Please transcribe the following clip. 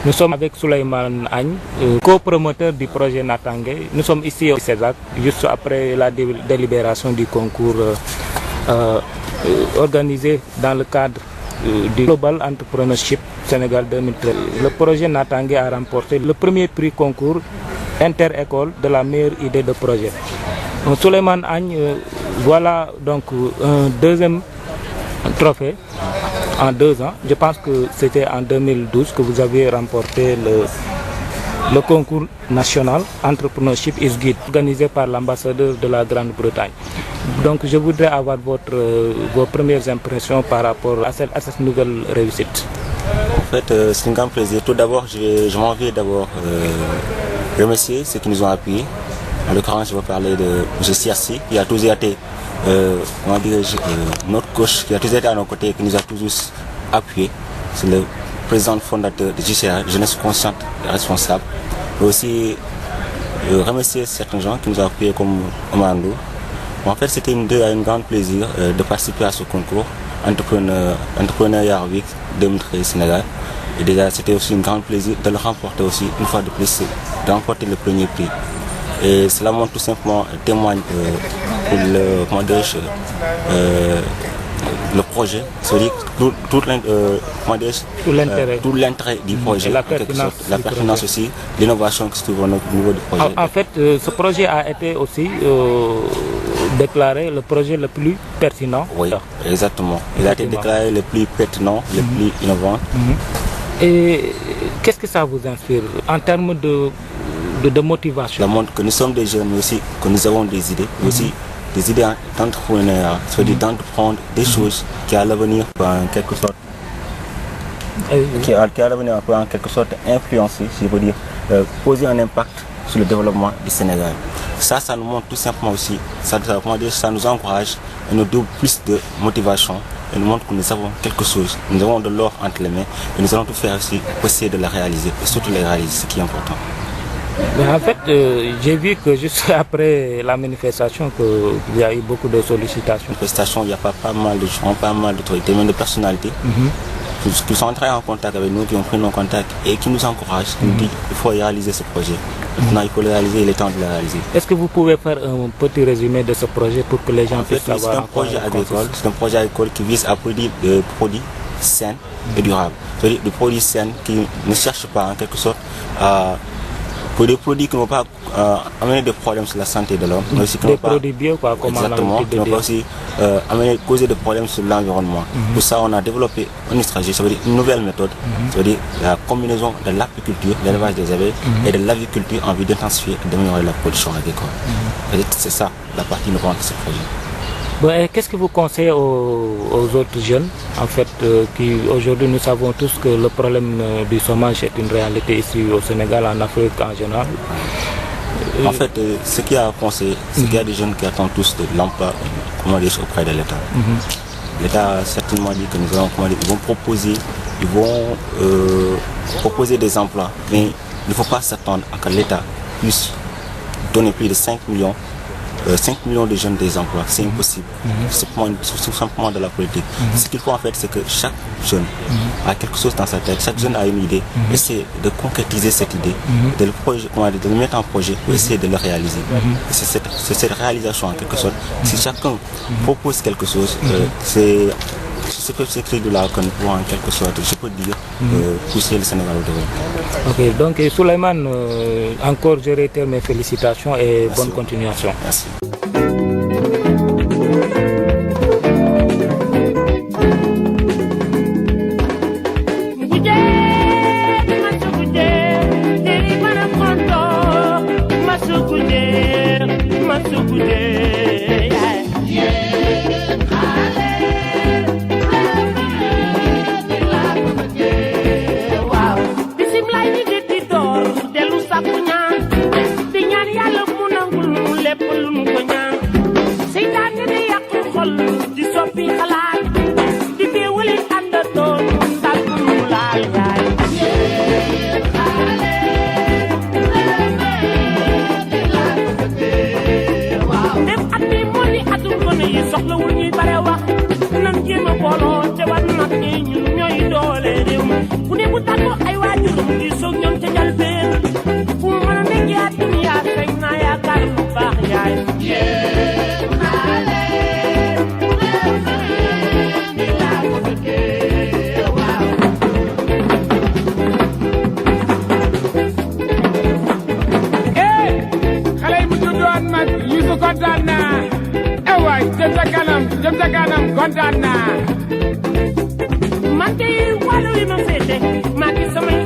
Nous sommes avec Souleymane Agne, copromoteur du projet Natangué. Nous sommes ici au CESAC, juste après la délibération du concours organisé dans le cadre du Global Entrepreneurship Sénégal 2013. Le projet Natangué a remporté le premier prix concours inter-école de la meilleure idée de projet. Souleymane Agne, voilà donc un deuxième trophée en 2 ans. Je pense que c'était en 2012 que vous avez remporté le concours national Entrepreneurship is Guide, organisé par l'ambassadeur de la Grande-Bretagne. Donc je voudrais avoir vos premières impressions par rapport à cette nouvelle réussite. En fait, c'est un grand plaisir. Tout d'abord, je m'en vais d'abord remercier ceux qui nous ont appuyés. En l'occurrence, je vais parler de M. Siassi, qui a toujours été notre coach, qui a toujours été à nos côtés, qui nous a toujours appuyés. C'est le président fondateur de JCA, Jeunesse Consciente et Responsable. Et aussi remercier certains gens qui nous ont appuyés comme Omando. En fait, c'était un grand plaisir de participer à ce concours. Entrepreneuriat Week 2013 Sénégal. Et déjà, c'était aussi un grand plaisir de le remporter aussi, une fois de plus, de remporter le premier prix. Et cela montre tout simplement, témoigne pour le projet, c'est-à-dire tout l'intérêt du projet, la pertinence aussi, l'innovation qui se trouve au niveau du projet. En fait, ce projet a été aussi déclaré le projet le plus pertinent. Oui, exactement. Il a été déclaré le plus pertinent, le plus innovant. Et qu'est-ce que ça vous inspire en termes de motivation? Ça montre que nous sommes des jeunes, mais aussi que nous avons des idées, mais aussi des idées d'entrepreneuriat, c'est-à-dire d'entreprendre des choses qui à l'avenir peuvent en quelque sorte, qui à l'avenir peut en quelque sorte influencer, si je veux dire, poser un impact sur le développement du Sénégal. Ça nous montre tout simplement aussi, ça nous encourage et nous donne plus de motivation et nous montre que nous avons quelque chose, nous avons de l'or entre les mains et nous allons tout faire aussi pour essayer de la réaliser et surtout les réaliser, ce qui est important. Mais en fait, j'ai vu que juste après la manifestation, qu'il y a eu beaucoup de sollicitations. Manifestation, il y a pas mal de gens, pas mal d'autorités, même de personnalités, qui sont entrés en contact avec nous, qui ont pris nos contacts et qui nous encouragent, qui nous disent qu'il faut réaliser ce projet. Maintenant, il faut le réaliser, il est temps de le réaliser. Est-ce que vous pouvez faire un petit résumé de ce projet pour que les gens puissent savoir? C'est un projet agricole, c'est un projet agricole qui vise à produire des produits sains et durables. C'est-à-dire des produits sains qui ne cherchent pas en quelque sorte à... pour des produits qui ne vont pas amener des problèmes sur la santé de l'homme. Des produits bio, quoi, comme exactement, qui ne vont pas aussi causer des problèmes sur l'environnement. Pour ça, on a développé une stratégie, ça veut dire une nouvelle méthode, ça veut dire la combinaison de l'apiculture, l'élevage des abeilles et de l'aviculture en vue d'intensifier et d'améliorer la production agricole. C'est ça la partie innovante de ce projet. Qu'est-ce que vous conseillez aux autres jeunes, en fait, qui aujourd'hui nous savons tous que le problème du chômage est une réalité ici au Sénégal, en Afrique en général? En fait, ce qu'il y a à conseiller, c'est qu'il y a des jeunes qui attendent tous de l'emploi auprès de l'État. L'État a certainement dit que nous allons, ils vont proposer des emplois, mais il ne faut pas s'attendre à que l'État puisse donner plus de 5 millions de jeunes des emplois. C'est impossible. C'est tout simplement de la politique. Ce qu'il faut en fait, c'est que chaque jeune a quelque chose dans sa tête, chaque jeune a une idée, essayer de concrétiser cette idée, de le mettre en projet pour essayer de le réaliser. C'est cette réalisation en quelque sorte. Si chacun propose quelque chose, c'est ce cri-là que nous pouvons en quelque sorte, je peux dire, pousser le Sénégal au développement. Ok, donc Souleymane, encore je réitère mes félicitations et bonne continuation. Merci. jëm sa kanam kontaan naa. man de wàllu yi ma féete maa ngi samay